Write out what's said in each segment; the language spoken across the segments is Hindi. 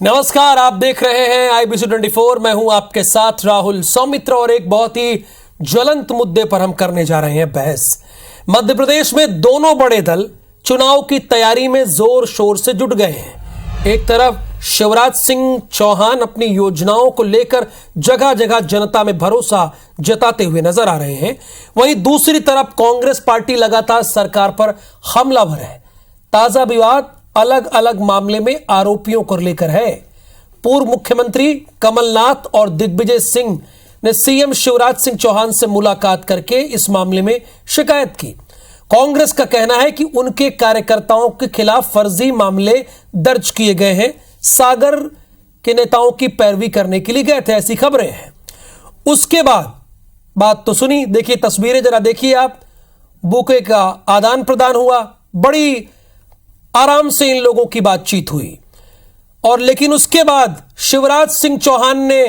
नमस्कार, आप देख रहे हैं IBC 24। मैं हूं आपके साथ राहुल सौमित्र और एक बहुत ही ज्वलंत मुद्दे पर हम करने जा रहे हैं बहस। मध्य प्रदेश में दोनों बड़े दल चुनाव की तैयारी में जोर शोर से जुट गए हैं। एक तरफ शिवराज सिंह चौहान अपनी योजनाओं को लेकर जगह जगह जनता में भरोसा जताते हुए नजर आ रहे हैं, वहीं दूसरी तरफ कांग्रेस पार्टी लगातार सरकार पर हमलावर है। ताजा विवाद अलग अलग मामले में आरोपियों को लेकर है। पूर्व मुख्यमंत्री कमलनाथ और दिग्विजय सिंह ने सीएम शिवराज सिंह चौहान से मुलाकात करके इस मामले में शिकायत की। कांग्रेस का कहना है कि उनके कार्यकर्ताओं के खिलाफ फर्जी मामले दर्ज किए गए हैं, सागर के नेताओं की पैरवी करने के लिए गए थे, ऐसी खबरें हैं। उसके बाद बात तो सुनी, देखिए तस्वीरें जरा देखिए आप। बुके का आदान प्रदान हुआ, बड़ी आराम से इन लोगों की बातचीत हुई और लेकिन उसके बाद शिवराज सिंह चौहान ने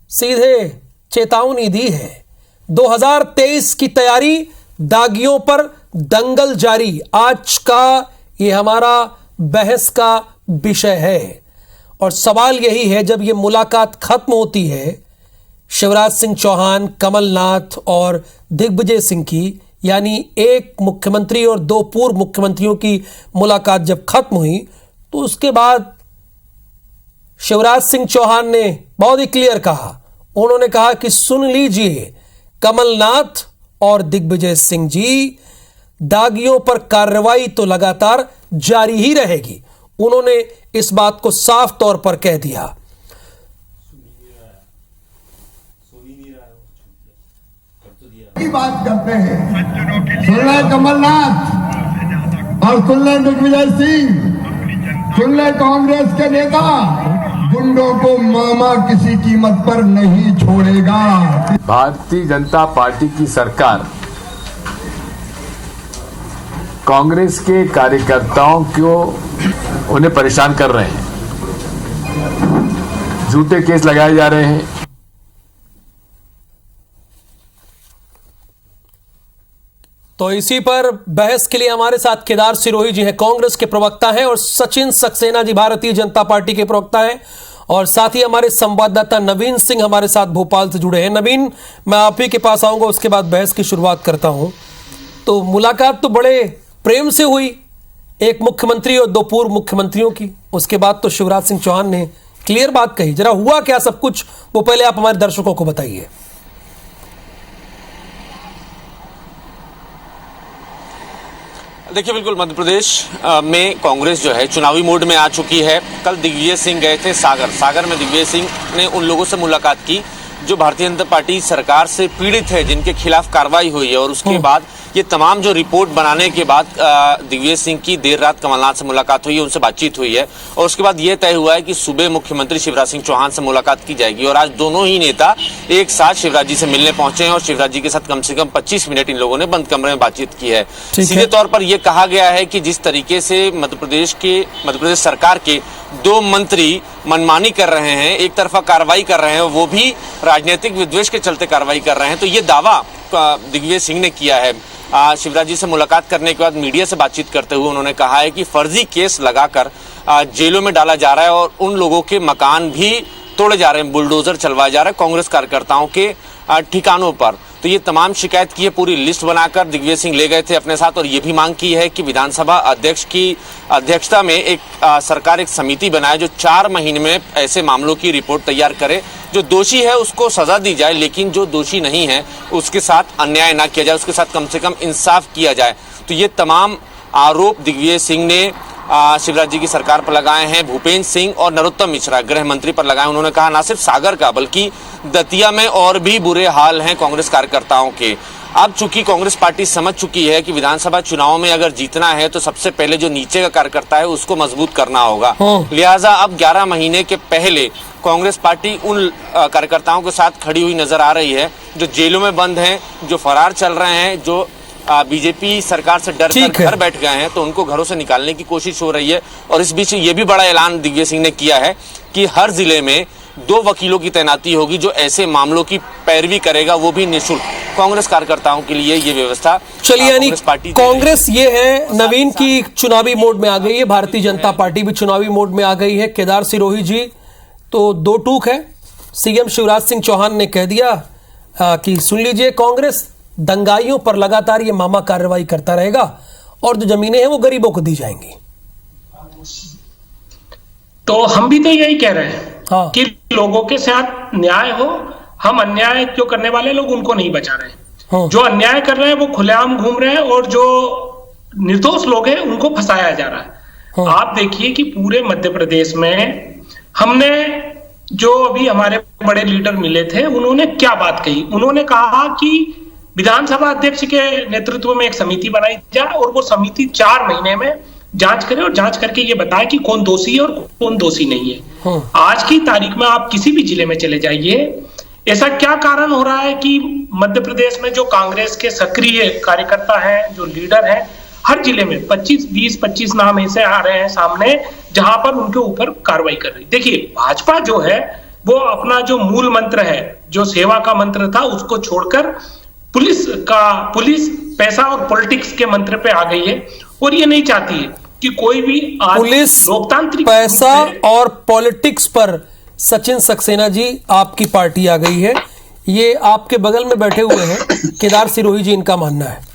सीधे चेतावनी दी है। 2023 की तैयारी, दागियों पर दंगल जारी, आज का ये हमारा बहस का विषय है। और सवाल यही है, जब ये मुलाकात खत्म होती है शिवराज सिंह चौहान, कमलनाथ और दिग्विजय सिंह की, यानी एक मुख्यमंत्री और दो पूर्व मुख्यमंत्रियों की मुलाकात जब खत्म हुई, तो उसके बाद शिवराज सिंह चौहान ने बहुत ही क्लियर कहा। उन्होंने कहा कि सुन लीजिए कमलनाथ और दिग्विजय सिंह जी, दागियों पर कार्रवाई तो लगातार जारी ही रहेगी। उन्होंने इस बात को साफ तौर पर कह दिया। की बात करते हैं, सुन ले कमलनाथ और सुन ले दिग्विजय सिंह, सुन ले कांग्रेस के नेता, गुंडों को मामा किसी कीमत पर नहीं छोड़ेगा। भारतीय जनता पार्टी की सरकार कांग्रेस के कार्यकर्ताओं को उन्हें परेशान कर रहे हैं, झूठे केस लगाए जा रहे हैं। तो इसी पर बहस के लिए हमारे साथ केदार सिरोही जी हैं, कांग्रेस के प्रवक्ता हैं, और सचिन सक्सेना जी भारतीय जनता पार्टी के प्रवक्ता हैं, और साथ ही हमारे संवाददाता नवीन सिंह हमारे साथ भोपाल से जुड़े हैं। नवीन, मैं आप ही के पास आऊंगा, उसके बाद बहस की शुरुआत करता हूं। तो मुलाकात तो बड़े प्रेम से हुई, एक मुख्यमंत्री और दो पूर्व मुख्यमंत्रियों की। उसके बाद तो शिवराज सिंह चौहान ने क्लियर बात कही। जरा हुआ क्या सब कुछ, वो पहले आप हमारे दर्शकों को बताइए। देखिए, बिल्कुल मध्य प्रदेश में कांग्रेस जो है चुनावी मोड में आ चुकी है। कल दिग्विजय सिंह गए थे सागर में दिग्विजय सिंह ने उन लोगों से मुलाकात की जो भारतीय जनता पार्टी सरकार से पीड़ित है, जिनके खिलाफ कार्रवाई हुई है। और उसके बाद ये तमाम जो रिपोर्ट बनाने के बाद दिग्विजय सिंह की देर रात कमलनाथ से मुलाकात हुई है, उनसे बातचीत हुई है। और उसके बाद ये तय हुआ है कि सुबह मुख्यमंत्री शिवराज सिंह चौहान से मुलाकात की जाएगी। और आज दोनों ही नेता एक साथ शिवराज जी से मिलने पहुंचे हैं और शिवराज जी के साथ कम से कम 25 मिनट इन लोगों ने बंद कमरे में बातचीत की है। सीधे तौर पर यह कहा गया है कि जिस तरीके से मध्य प्रदेश सरकार के दो मंत्री मनमानी कर रहे हैं, एक तरफा कार्रवाई कर रहे हैं, वो भी राजनीतिक विद्वेष के चलते कार्रवाई कर रहे हैं, तो ये दावा दिग्विजय सिंह ने किया है। शिवराज जी से मुलाकात करने के बाद मीडिया से बातचीत करते हुए उन्होंने कहा है कि फर्जी केस लगाकर जेलों में डाला जा रहा है और उन लोगों के मकान भी तोड़े जा रहे हैं, बुलडोजर चलवाए जा रहे हैं कांग्रेस कार्यकर्ताओं के ठिकानों पर। तो ये तमाम शिकायत की है, पूरी लिस्ट बनाकर दिग्विजय सिंह ले गए थे अपने साथ। और ये भी मांग की है कि विधानसभा अध्यक्ष की अध्यक्षता में एक सरकार एक समिति बनाए जो 4 महीने में ऐसे मामलों की रिपोर्ट तैयार करे। जो दोषी है उसको सजा दी जाए, लेकिन जो दोषी नहीं है उसके साथ अन्याय ना किया जाए, उसके साथ कम से कम इंसाफ किया जाए। तो ये तमाम आरोप दिग्विजय सिंह ने शिवराज जी की सरकार पर लगाए हैं। भूपेंद्र सिंह और नरोत्तम मिश्रा गृह मंत्री पर लगाए। उन्होंने कहा ना सिर्फ सागर का बल्कि दतिया में और भी बुरे हाल हैं कांग्रेस कार्यकर्ताओं के। अब चूंकि कांग्रेस पार्टी समझ चुकी है कि विधानसभा चुनाव में अगर जीतना है तो सबसे पहले जो नीचे का कार्यकर्ता है उसको मजबूत करना होगा। लिहाजा अब 11 महीने के पहले कांग्रेस पार्टी उन कार्यकर्ताओं के साथ खड़ी हुई नजर आ रही है जो जेलों में बंद हैं, जो फरार चल रहे हैं, जो बीजेपी सरकार से डर कर घर बैठ गए हैं, तो उनको घरों से निकालने की कोशिश हो रही है। और इस बीच ये भी बड़ा ऐलान दिग्विजय सिंह ने किया है कि हर जिले में 2 वकीलों की तैनाती होगी जो ऐसे मामलों की पैरवी करेगा, वो भी निःशुल्क। कांग्रेस कार्यकर्ताओं के लिए ये व्यवस्था चलिए, यानी कांग्रेस ये है नवीन की चुनावी मोड में आ गई है, भारतीय जनता पार्टी भी चुनावी मोड में आ गई है। केदार सिरोही जी तो 2 टूक है। सीएम शिवराज सिंह चौहान ने कह दिया कि सुन लीजिए, कांग्रेस दंगाइयों पर लगातार ये मामा कार्रवाई करता रहेगा और जो जमीनें हैं वो गरीबों को दी जाएंगी। तो हम भी तो यही कह रहे हैं हाँ। कि लोगों के साथ न्याय हो। हम अन्याय जो करने वाले लोग उनको नहीं बचा रहे। हाँ। जो अन्याय कर रहे हैं वो खुलेआम घूम रहे हैं और जो निर्दोष लोग हैं उनको फंसाया जा रहा है। हाँ। आप देखिए कि पूरे मध्य प्रदेश में हमने जो अभी हमारे बड़े लीडर मिले थे उन्होंने क्या बात कही। उन्होंने कहा कि विधानसभा अध्यक्ष के नेतृत्व में एक समिति बनाई जाए और वो समिति 4 महीने में जांच करे और जांच करके ये बताए कि कौन दोषी है और कौन दोषी नहीं है। हाँ। आज की तारीख में आप किसी भी जिले में चले जाइए, ऐसा क्या कारण हो रहा है कि मध्य प्रदेश में जो कांग्रेस के सक्रिय कार्यकर्ता हैं, जो लीडर हैं, हर जिले में 20-25 नाम ऐसे आ रहे हैं सामने जहां पर उनके ऊपर कार्रवाई कर रही। देखिए, भाजपा जो है वो अपना जो मूल मंत्र है, जो सेवा का मंत्र था, उसको छोड़कर पुलिस पैसा और पॉलिटिक्स के मंत्र पे आ गई है और ये नहीं चाहती है कि कोई भी पुलिस लोकतांत्रिक पैसा और पॉलिटिक्स पर सचिन सक्सेना जी आपकी पार्टी आ गई है। ये आपके बगल में बैठे हुए हैं केदार सिरोही जी, इनका मानना है।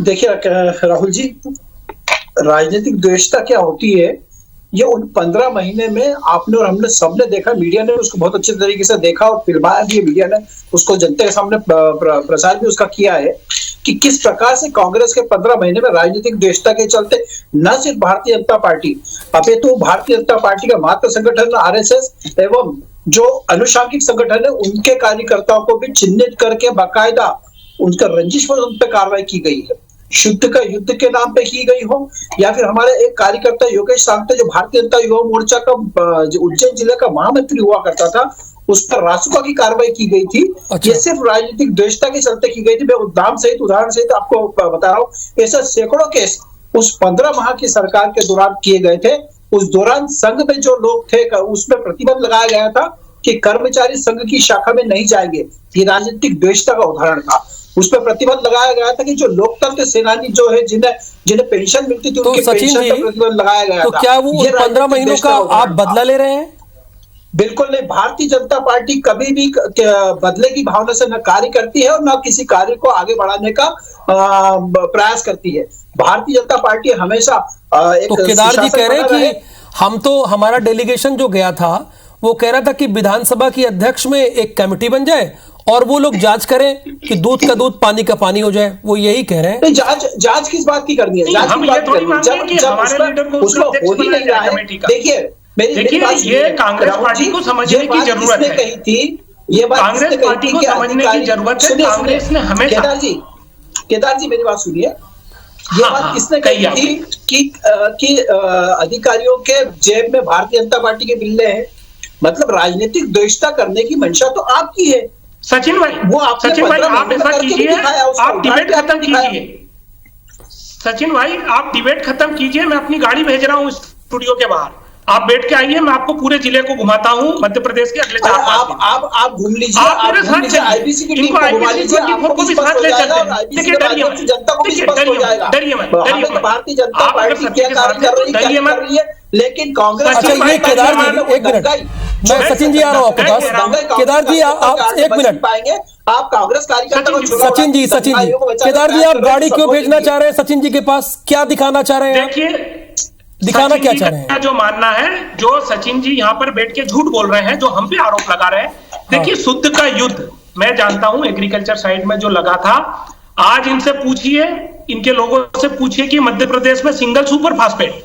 देखिए राहुल जी, राजनीतिक द्वेषता क्या होती है ये उन 15 महीने में आपने और हमने सबने देखा, मीडिया ने उसको बहुत अच्छे तरीके से देखा और फिल्माया भी, मीडिया ने उसको जनता के सामने प्रसार भी उसका किया है कि किस प्रकार से कांग्रेस के 15 महीने में राजनीतिक द्वेषता के चलते न सिर्फ भारतीय जनता पार्टी अपितु भारतीय जनता पार्टी का मात्र संगठन आरएसएस एवं जो अनुशांगिक संगठन है उनके कार्यकर्ताओं को भी चिन्हित करके बाकायदा उनका रंजिश पर उन पर कार्रवाई की गई है। युद्ध के नाम पे की गई हो या फिर हमारे एक कार्यकर्ता योगेश सांगटे जो भारतीय जनता युवा मोर्चा का उज्जैन जिले का महामंत्री हुआ करता था, उस पर रासुका की कार्रवाई की गई थी। अच्छा। ये सिर्फ राजनीतिक द्वेषता के चलते की गई थी। मैं उदाहरण सहित आपको बता रहा हूँ, ऐसे सैकड़ों केस उस 15 माह की सरकार के दौरान किए गए थे। उस दौरान संघ में जो लोग थे उसमें प्रतिबंध लगाया गया था कि कर्मचारी संघ की शाखा में नहीं जाएंगे। ये राजनीतिक द्वेषता का उदाहरण था। उस पर प्रतिबंध लगाया गया था कि जो लोकतंत्र सेनानी जो है जिन्हें पेंशन मिलती थी उनके पेंशन पर प्रतिबंध लगाया गया था। तो क्या वो 15 महीनों का आप बदला ले रहे हैं? बिल्कुल नहीं। भारतीय जनता पार्टी कभी भी बदले की भावना से न कार्य करती है और न किसी कार्य को आगे बढ़ाने का प्रयास करती है। भारतीय जनता पार्टी हमेशा तो केदार जी कह रहे हैं कि हमारा डेलीगेशन जो गया था वो कह रहा था कि विधानसभा की अध्यक्ष में एक कमेटी बन जाए और वो लोग जांच करें कि दूध का दूध पानी का पानी हो जाए। वो यही कह रहे हैं। जांच किस बात की करनी है? हम ये थोड़ी मांगे कि हमारे लीडर को उसका अध्यक्ष बनाया जाए कमेटी का। देखिए ये कांग्रेस पार्टी को समझने की जरूरत है। कही थी ये बात, कांग्रेस पार्टी को समझने की जरूरत है। कांग्रेस ने हमेशा केदार जी मेरी बात सुनिए। ये बात किसने कही थी कि अधिकारियों के जेब में भारतीय जनता पार्टी के बिल्ले हैं? मतलब राजनीतिक द्वेषता करने की मंशा तो आपकी है सचिन भाई। आप ऐसा कीजिए, आप डिबेट खत्म कीजिए। सचिन भाई आप डिबेट खत्म कीजिए, मैं अपनी गाड़ी भेज रहा हूँ स्टूडियो के बाहर, आप बैठ के आइए, मैं आपको पूरे जिले को घुमाता हूँ मध्य प्रदेश के अगले 4-5 दिन। आप घूम लीजिए, आप मेरे साथ चलिए, इनको आईबीसी 24 को भी साथ ले चलते हैं। देखिए डरिए मत, डरिए मत। भारतीय जनता पार्टी क्या कार्य कर रही है, लेकिन कांग्रेस। अच्छा ये केदार जी एक मिनट, मैं सचिन जी आ रहा हूँ आपके पास। केदार जी आप एक मिनट पाएंगे, आप कांग्रेस कार्यकर्ता सचिन जी केदार जी आप गाड़ी क्यों भेजना चाह रहे हैं सचिन जी के पास? क्या दिखाना चाह रहे हैं? देखिए दिखाना क्या चाह रहे हैं? जो मानना है, जो सचिन जी यहाँ पर बैठ के झूठ बोल रहे हैं, जो हम पे आरोप लगा रहे हैं। देखिए शुद्ध का युद्ध मैं जानता हूं एग्रीकल्चर साइड में जो लगा था। आज इनसे पूछिए, इनके लोगों से पूछिए कि मध्य प्रदेश में सिंगल सुपर फास्फेट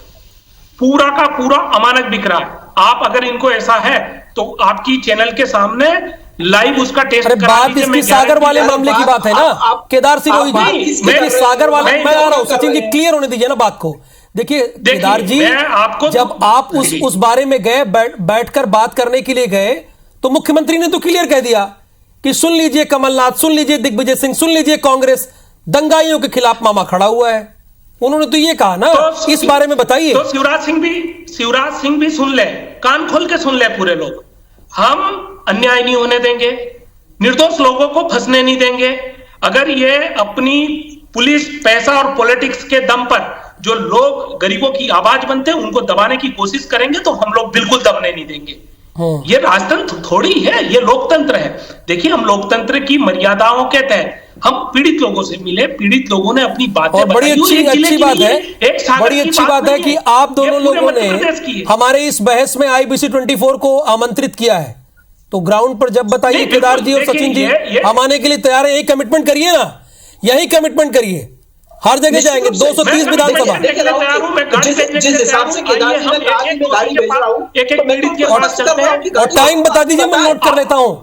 पूरा का पूरा अमानक बिक रहा है। आप अगर इनको ऐसा है तो आपकी चैनल के सामने लाइव उसका टेस्ट बात इसकी सागर वाले मामले की बात है ना केदार सिरोही जी, सागर वाले। मैं आ रहा हूं सचिन जी, क्लियर होने दीजिए ना बात को। देखिए केदार जी, जब आप उस बारे में गए, बैठकर बात करने के लिए गए, तो मुख्यमंत्री ने तो क्लियर कह दिया कि सुन लीजिए कमलनाथ, सुन लीजिए दिग्विजय सिंह, सुन लीजिए कांग्रेस, दंगाइयों के खिलाफ मामा खड़ा हुआ है। उन्होंने तो ये कहा ना, तो इस बारे में बताइए। तो शिवराज सिंह भी सुन ले, कान खोल के सुन ले पूरे लोग। हम अन्याय नहीं होने देंगे, निर्दोष लोगों को फंसने नहीं देंगे। अगर ये अपनी पुलिस, पैसा और पॉलिटिक्स के दम पर जो लोग गरीबों की आवाज बनते हैं उनको दबाने की कोशिश करेंगे तो हम लोग बिल्कुल दबने नहीं देंगे। ये राजतंत्र थोड़ी है, ये लोकतंत्र है। देखिए, हम लोकतंत्र की मर्यादाओं के तहत हम पीड़ित लोगों से मिले, पीड़ित लोगों ने अपनी बातें और बड़ी अच्छी बात है कि आप दोनों लोगों ने हमारे इस बहस में IBC 24 को आमंत्रित किया है। तो ग्राउंड पर जब बताइए, केदार जी और सचिन जी हम आने के लिए तैयार है। यही कमिटमेंट करिए ना, यही कमिटमेंट करिए। हर जगह जाएंगे, 230 विधानसभा। जिस हिसाब से केदार जी ने कहा कि मैं गाड़ी भेज रहा हूं, और टाइम बता दीजिए, मैं नोट कर लेता हूं।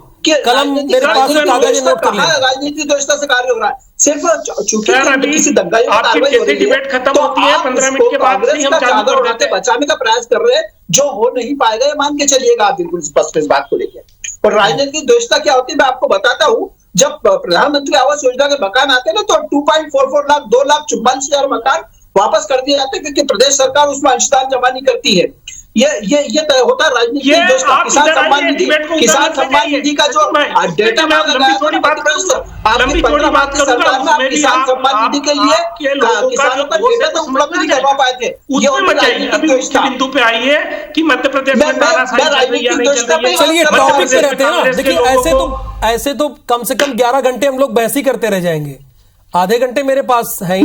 कलम मेरे पास है, कागज नोट कर लिया। राजनीतिक दोषता से कार्य हो रहा है सिर्फ चूंकि किसी दंगाई आपकी डिबेट खत्म होती है 15 मिनट के बाद से हम चालू कर देते हैं। बचाने का प्रयास कर रहे हैं, जो हो नहीं पाएगा ये मान के चलिएगा आप बिल्कुल स्पष्ट इस बात को लेकर। और राजनीतिक दोषता क्या होती है मैं आपको बताता हूँ। जब प्रधानमंत्री आवास योजना के मकान आते हैं ना तो 2.44 लाख 2,44,000 मकान वापस कर दिए जाते हैं, क्योंकि प्रदेश सरकार उसमें अंशदान जमा नहीं करती है। ये तय होता है राजनीतिक दोषता। किसान सम्मान निधि का जो डेटा मांगा गया आपकी 15 माह की सरकार में, आप किसान सम्मान निधि के लिए किसानों का डेटा तो उपलब्ध नहीं करवा पाए थे। बिंदु पे आई है कि मध्य प्रदेश में चलिए टॉपिक पे रहते हैं ना। देखिए, ऐसे तो कम से कम 11 घंटे हम लोग बहस ही करते रह जाएंगे। आधे घंटे मेरे पास है ही,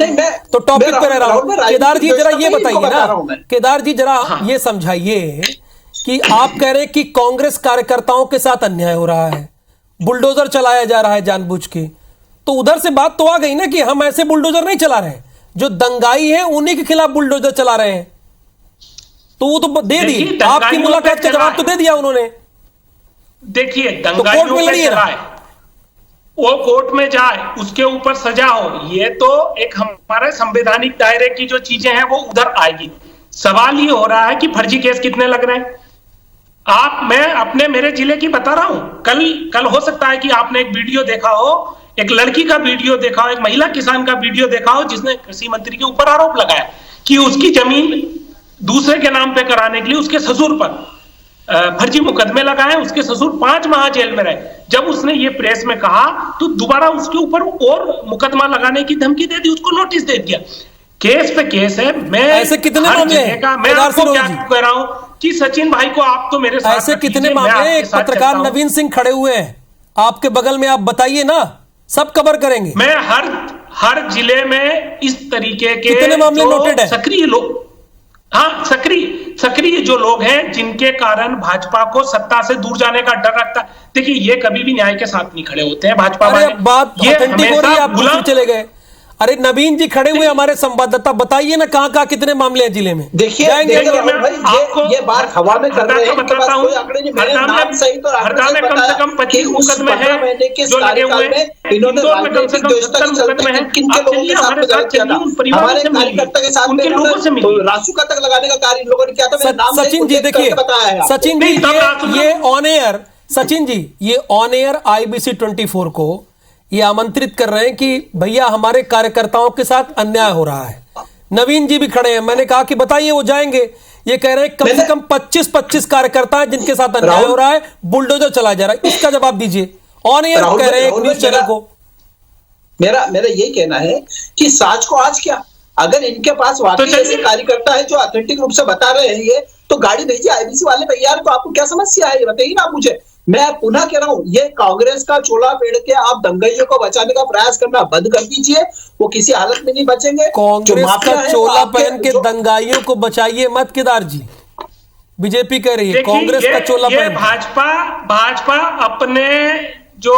तो टॉपिक पे रह रहा हूं। केदार जी जरा ये बताइए ना, केदार जी जरा ये समझाइए कि आप कह रहे हैं कि कांग्रेस कार्यकर्ताओं के साथ अन्याय हो रहा है, बुलडोजर चलाया जा रहा है जानबूझ के। तो उधर से बात तो आ गई ना कि हम ऐसे बुलडोजर नहीं चला रहे हैं, जो दंगाई है उन्हीं के खिलाफ बुलडोजर चला रहे हैं। तो वो तो दे दी, आपकी मुलाकात का जवाब तो दे दिया उन्होंने। देखिए, दंगाइयों पे चलाए, वो कोर्ट में जाए, उसके ऊपर सजा हो, ये तो एक हमारे संवैधानिक दायरे की जो चीजें हैं वो उधर आएगी। सवाल ये हो रहा है कि फर्जी केस कितने लग रहे हैं। मैं मेरे जिले की बता रहा हूं। कल हो सकता है कि आपने एक वीडियो देखा हो, एक लड़की का वीडियो देखा हो, एक महिला किसान का वीडियो देखा हो, जिसने कृषि मंत्री के ऊपर आरोप लगाया कि उसकी जमीन दूसरे के नाम पे कराने के लिए उसके ससुर पर फर्जी मुकदमे लगाए, उसके ससुर 5 माह जेल में रहे। जब उसने ये प्रेस में कहा तो दोबारा उसके ऊपर और मुकदमा लगाने की धमकी दे दी, उसको नोटिस दे दिया। केस पे केस है। मैं ऐसे कितने मामले हैं? मैं आपको क्या कह रहा हूं कि सचिन भाई को आप तो मेरे साथ ऐसे कितने मामले? एक पत्रकार नवीन सिंह खड़े हुए हैं आपके बगल में, आप बताइए ना, सब कवर करेंगे। मैं हर जिले में इस तरीके के कितने मामले नोटेड है? सक्रिय लोग, हाँ, सक्रिय जो लोग हैं जिनके कारण भाजपा को सत्ता से दूर जाने का डर रखता। देखिए, ये कभी भी न्याय के साथ नहीं खड़े होते हैं भाजपा वाले। बात ऑथेंटिक हो रही है, आप दूसरी चले गए। अरे नवीन जी खड़े हुए हमारे संवाददाता, बताइए ना कहां देखिए भाई, ये बात हवा में कर रहे हैं। बताता हूं, हरदा में कम से कम 25 मुकदमे हैं जो लगे हुए हैं। इंदौर में कम से कम 70 मुकदमे हैं। हमारे साथ चलिए, उन परिवारों से मिलिए, उनके लोगों से मिलिए। रासुका तक लगाने का कार्य इन लोगों ने किया था। सचिन जी देखिए, सचिन जी ये ऑन एयर, सचिन जी ये ऑन एयर IBC 24 को ये आमंत्रित कर रहे हैं कि भैया हमारे कार्यकर्ताओं के साथ अन्याय हो रहा है। नवीन जी भी खड़े हैं, मैंने कहा कि बताइए, वो जाएंगे। ये कह रहे हैं कम से कम 25 कार्यकर्ता हैं जिनके साथ अन्याय हो रहा है, बुलडोजर चलाया जा रहा है। इसका जवाब दीजिए। ऑन एयर कह रहे हैं एक न्यूज चैनल को। मेरा यही कहना है कि साज को आज क्या, अगर इनके पास वाकई ऐसे कार्यकर्ता है जो ऑथेंटिक रूप से बता रहे हैं ये, तो गाड़ी भेजिए। IBC वाले तैयार, तो आपको क्या समस्या है ये बताइए ना मुझे। मैं पुनः कह रहा हूं, ये कांग्रेस का चोला पेड़ के आप दंगाइयों को बचाने का प्रयास करना बंद कर दीजिए। वो किसी हालत में नहीं बचेंगे। कांग्रेस का चोला पहन के दंगाइयों को बचाइए मत, केदार जी। बीजेपी कह रही है कांग्रेस का चोला पहन। भाजपा अपने जो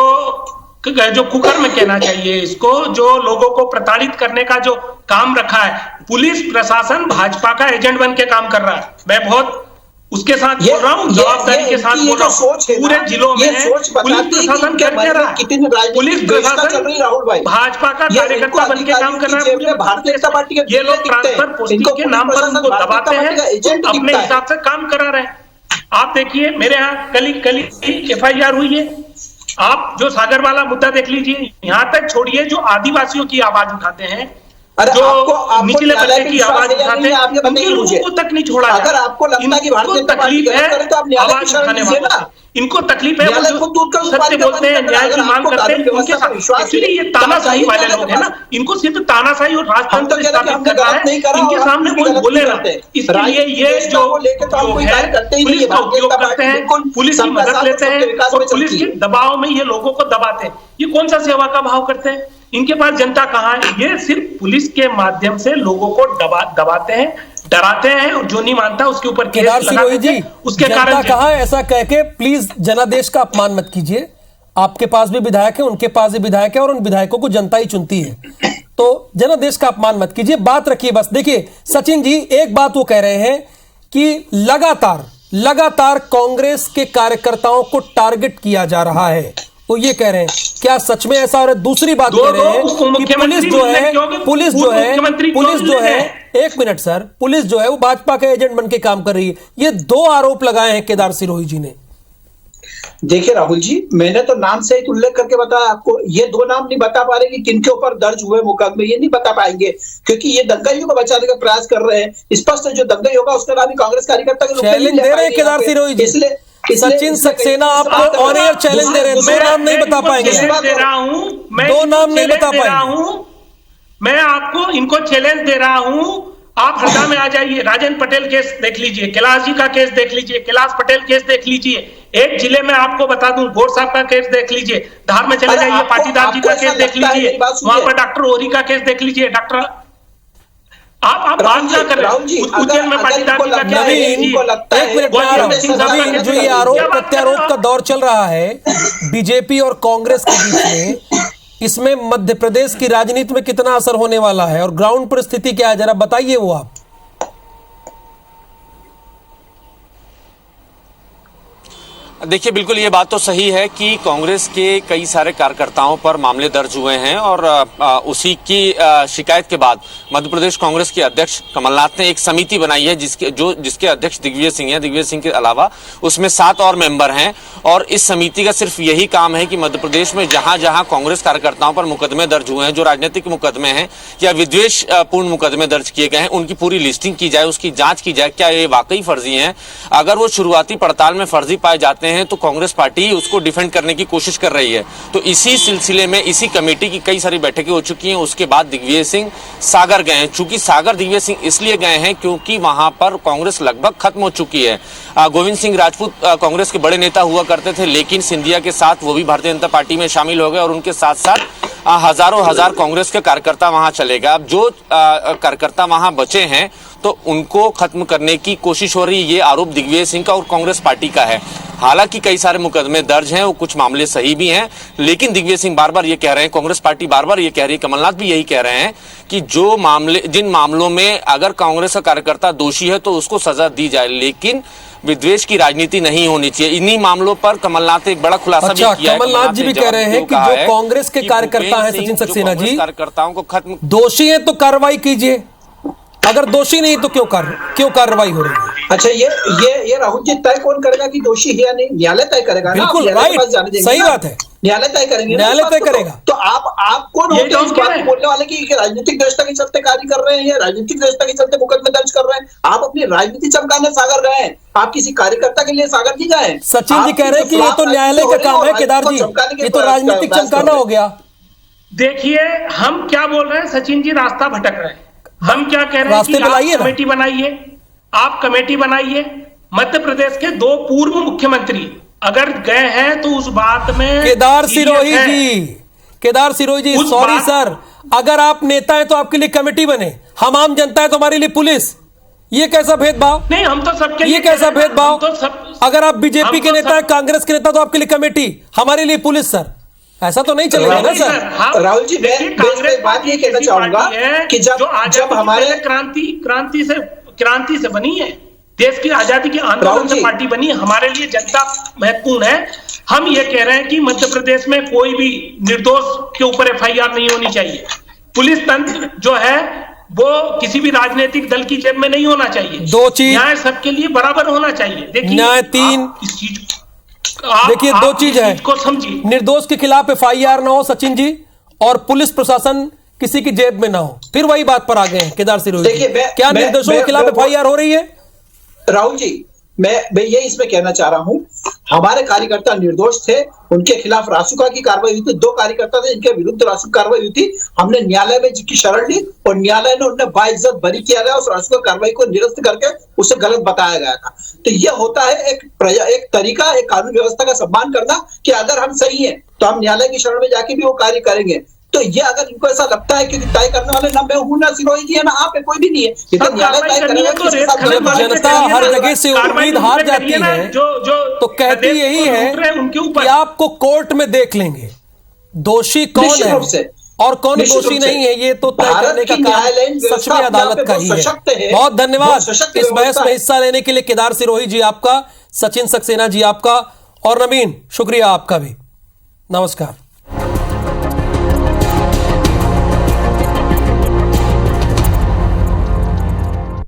कुकर में कहना चाहिए इसको, जो लोगों को प्रताड़ित करने का जो काम रखा है, पुलिस प्रशासन भाजपा का एजेंट बन के काम कर रहा है। मैं बहुत उसके साथ बोल रहा हूँ, जवाबदारी के साथ बोल रहा हूँ। पूरे जिलों में पुलिस प्रशासन कर क्या रहा है? पुलिस प्रशासन भाजपा का कार्यकर्ता बन के काम कर रहा है। भारतीय जनता पार्टी के ये लोग ट्रांसफर पोस्टिंग के नाम पर उनको दबाते हैं, अपने हिसाब से काम करा रहे हैं। आप देखिए, मेरे यहाँ कल FIR हुई है। आप जो सागर वाला मुद्दा देख लीजिए, यहां तक छोड़िए, जो आदिवासियों की आवाज उठाते हैं अरे जो आपको निचले न्यायालय बच्चे पे की विश्वास आवाज है या उठाते नहीं, हैं, आप ये उनके बताइए लोगों मुझे। को तक नहीं छोड़ा अगर आपको लगता है कि भारतीय जनता पार्टी तकलीफ है गलत करे तो आप न्यायालय आवाज की शरण उठाने लीजिए वालों ना। से। इनको तकलीफ है, वो न्यायालय जो खुद दूध का सत्य बोलते हैं, न्याय की मांग करते हैं, उनके साथ एक्चुअली ये तानाशाही वाले लोग हैं ना, इनको सिर्फ तानाशाही और हम तो राजतंत्र कह रहे कि स्थापित हमने करना गलत नहीं है, करा इनके और हम सामने कुछ भी कोई गलत बोले नहीं ना। करते। इसके लिए राजनीतिक ये देशता जो को लेके तो हम जो कोई है कार्य करते ही नहीं पुलिस है। का भारतीय उपयोग जनता करते पार्टी हैं, बिल्कुल पुलिस की सबका मदद साथ लेते सबके हैं विकास और में पुलिस चलती के है। दबाव में ये लोगों को दबाते हैं। ये कौन सा सेवा का भाव करते हैं? इनके पास जनता कहाँ है? ये सिर्फ पुलिस के माध्यम से लोगों को दबाते हैं, डराते हैं, और जो नहीं मानता उसके ऊपर केस केदार लगा सिरोही देते जी, हैं। उसके जनता कारण कहाँ है ऐसा कह के प्लीज जनादेश का अपमान मत कीजिए। आपके पास भी विधायक है, उनके पास भी विधायक है, और उन विधायकों को जनता ही चुनती है। तो जनादेश का अपमान मत कीजिए, बात रखिए बस। देखिए सचिन जी, एक बात वो कह रहे हैं कि लगातार कांग्रेस के कार्यकर्ताओं को टारगेट किया जा रहा है, वो ये कह रहे हैं, क्या सच में ऐसा? और दूसरी बात कह रहे हैं कि पुलिस जो है एक मिनट सर, पुलिस जो है वो भाजपा के एजेंट बन के काम कर रही है। ये दो आरोप लगाए हैं केदार सिरोही जी ने। देखिए राहुल जी, मैंने तो नाम सहित उल्लेख करके बताया आपको। ये दो नाम नहीं बता पा रहे कि किनके ऊपर दर्ज हुए मुकदमे, ये नहीं बता पाएंगे क्योंकि ये दंगाइयों को बचाने का प्रयास कर रहे हैं। स्पष्ट जो दंगाई होगा उसका नाम ही कांग्रेस कार्यकर्ता के रूप में चैलेंज दे रहे हैं केदार सिरोही जी। इसलिए सचिन सक्सेना आपको ऑन एयर चैलेंज दे रहे हैं, दो नाम नहीं बता पाएंगे। दो नाम नहीं बता पाएंगे। मैं आपको इनको चैलेंज दे रहा हूं, आप हरदा में आ जाइए, राजेंद्र पटेल केस देख लीजिए, कैलाश जी का केस देख लीजिए, कैलाश पटेल केस देख लीजिए। एक जिले में आपको बता दूं, गौर साहब का केस देख लीजिए, धार में चले जाइए, पाटीदार जी का केस देख लीजिए, वहां पर डॉक्टर ओरी का केस देख लीजिए, डॉक्टर आप बात क्या कर रहे हैं? उज्जैन में पाटीदार जी का केस देख लीजिए। जो ये आरोप प्रत्यारोप का दौर चल रहा है बीजेपी और कांग्रेस के बीच में, इसमें मध्य प्रदेश की राजनीति में कितना असर होने वाला है और ग्राउंड पर स्थिति क्या है, जरा बताइए वो आप। देखिए, बिल्कुल ये बात तो सही है कि कांग्रेस के कई सारे कार्यकर्ताओं पर मामले दर्ज हुए हैं और उसी की शिकायत के बाद मध्य प्रदेश कांग्रेस के अध्यक्ष कमलनाथ ने एक समिति बनाई है जिसके अध्यक्ष दिग्विजय सिंह हैं। दिग्विजय सिंह के अलावा उसमें 7 और मेंबर हैं और इस समिति का सिर्फ यही काम है कि मध्य प्रदेश में जहां जहां कांग्रेस कार्यकर्ताओं पर मुकदमे दर्ज हुए हैं, जो राजनीतिक मुकदमे हैं या विद्वेष पूर्ण मुकदमे दर्ज किए गए हैं, उनकी पूरी लिस्टिंग की जाए, उसकी जांच की जाए, क्या ये वाकई फर्जी हैं। अगर वो शुरुआती पड़ताल में फर्जी पाए जाते हैं तो कांग्रेस पार्टी उसको डिफेंड करने की कोशिश कर रही है। तो इसी सिलसिले में इसी कमेटी की कई सारी बैठकें हो चुकी हैं। उसके बाद दिग्विजय सिंह सागर गए हैं। चूंकि सागर दिग्विजय सिंह इसलिए गए हैं क्योंकि वहां पर कांग्रेस लगभग खत्म हो चुकी है। गोविंद सिंह राजपूत कांग्रेस के बड़े नेता हुआ करते थे, लेकिन सिंधिया के साथ वो भी भारतीय जनता पार्टी में शामिल हो गए और उनके साथ साथ हजारों हजार कांग्रेस के कार्यकर्ता वहां चले गए। अब जो कार्यकर्ता वहां बचे हैं तो उनको खत्म करने की कोशिश हो रही है। ये आरोप दिग्विजय सिंह का और कांग्रेस पार्टी का है। हालांकि कई सारे मुकदमे दर्ज हैं, वो कुछ मामले सही भी हैं, लेकिन दिग्विजय सिंह बार बार ये कह रहे हैं, कांग्रेस पार्टी बार बार ये कह रही है, कमलनाथ भी यही कह रहे हैं कि जिन मामलों में अगर कांग्रेस का कार्यकर्ता दोषी है तो उसको सजा दी जाए, लेकिन विद्वेष की राजनीति नहीं होनी चाहिए। इन्हीं मामलों पर कमलनाथ ने एक बड़ा खुलासा भी किया है। कमलनाथ जी भी कह रहे हैं कि जो कांग्रेस के कार्यकर्ता हैं सचिन सक्सेना जी, कार्यकर्ताओं को खत्म दोषी है तो कार्रवाई कीजिए, अगर दोषी नहीं तो क्यों कार्रवाई हो रही है? अच्छा, ये राहुल जी तय कौन करेगा कि दोषी है या नहीं? न्यायालय तय करेगा। बिल्कुल राइट, सही बात है, न्यायालय तय करेंगे, न्यायालय तय करेगा। तो आप कौन होते हैं इस बात को बोलने वाले कि राजनीतिक दृष्टि के चलते कार्य कर रहे हैं या राजनीतिक दृष्टि के चलते मुकदमे दर्ज कर रहे हैं? आप अपनी राजनीति चमकाने सागर गए हैं, आप किसी कार्यकर्ता के लिए सागर नहीं गए। सचिन जी कह रहे हैं कि ये तो न्यायालय का काम है केदार जी, ये तो राजनीतिक चमकाना हो गया। देखिए हम क्या बोल रहे हैं, सचिन जी रास्ता भटक रहे हैं। हम क्या कह रहे हैं कि आप कमेटी बनाइए, आप कमेटी बनाइए। मध्य प्रदेश के 2 पूर्व मुख्यमंत्री अगर गए हैं तो उस बात में केदार सिरोही जी सॉरी सर, अगर आप नेता हैं तो आपके लिए कमेटी बने, हम आम जनता है तो हमारे लिए पुलिस। ये कैसा भेदभाव? नहीं, हम तो सबके लिए। ये कैसा भेदभाव? अगर आप बीजेपी के नेता है, कांग्रेस के नेता, तो आपके लिए कमेटी, हमारे लिए पुलिस। सर ऐसा तो नहीं चलेगा ना सर। राहुल जी, मैं बात ये कहना चाहूंगा कि जब हमारे क्रांति से बनी है, देश की आजादी के आंदोलन से पार्टी बनी, हमारे लिए जनता महत्वपूर्ण है। हम ये कह रहे हैं कि मध्य प्रदेश में कोई भी निर्दोष के ऊपर एफआईआर नहीं होनी चाहिए। पुलिस तंत्र जो है वो किसी भी राजनीतिक दल की जेब में नहीं होना चाहिए। 2 चीज, न्याय सबके लिए बराबर होना चाहिए। देखिए न्याय 3, इस चीज देखिए 2 चीज है, को समझिए, निर्दोष के खिलाफ एफआईआर ना हो सचिन जी, और पुलिस प्रशासन किसी की जेब में ना हो। फिर वही बात पर आ गए हैं केदार सिरोही जी। देखिए, क्या निर्दोषों के खिलाफ FIR हो रही है? राहुल जी, मैं ये इसमें कहना चाह रहा हूं, हमारे कार्यकर्ता निर्दोष थे, उनके खिलाफ रासुका की कार्रवाई हुई थी, 2 कार्यकर्ता थे इनके विरुद्ध रासुका कार्रवाई हुई थी। हमने न्यायालय में जिनकी शरण ली और न्यायालय ने उन्हें बाइज्जत बरी किया गया, उस रासुका कार्रवाई को निरस्त करके उसे गलत बताया गया था। तो यह होता है एक तरीका, एक कानून व्यवस्था का सम्मान करना कि अगर हम सही हैं तो हम न्यायालय की शरण में जाके भी वो कार्य करेंगे। तो ये अगर इनको ऐसा लगता है कि तय करने वाले ना मैं हूं, ना सिरोही जी है, ना आप है, कोई भी नहीं है, ये तो न्यायालय तय करेगा कि इसके साथ जब जनता हर जगह से उम्मीद हार जाती है तो कहती यही है कि आपको कोर्ट में देख लेंगे दोषी कौन है और कौन दोषी नहीं है, ये तो तय करने का काम सच में अदालत का ही है। बहुत धन्यवाद इस बहस में हिस्सा लेने के लिए केदार सिरोही जी आपका, सचिन सक्सेना जी आपका और नवीन शुक्रिया आपका भी। नमस्कार।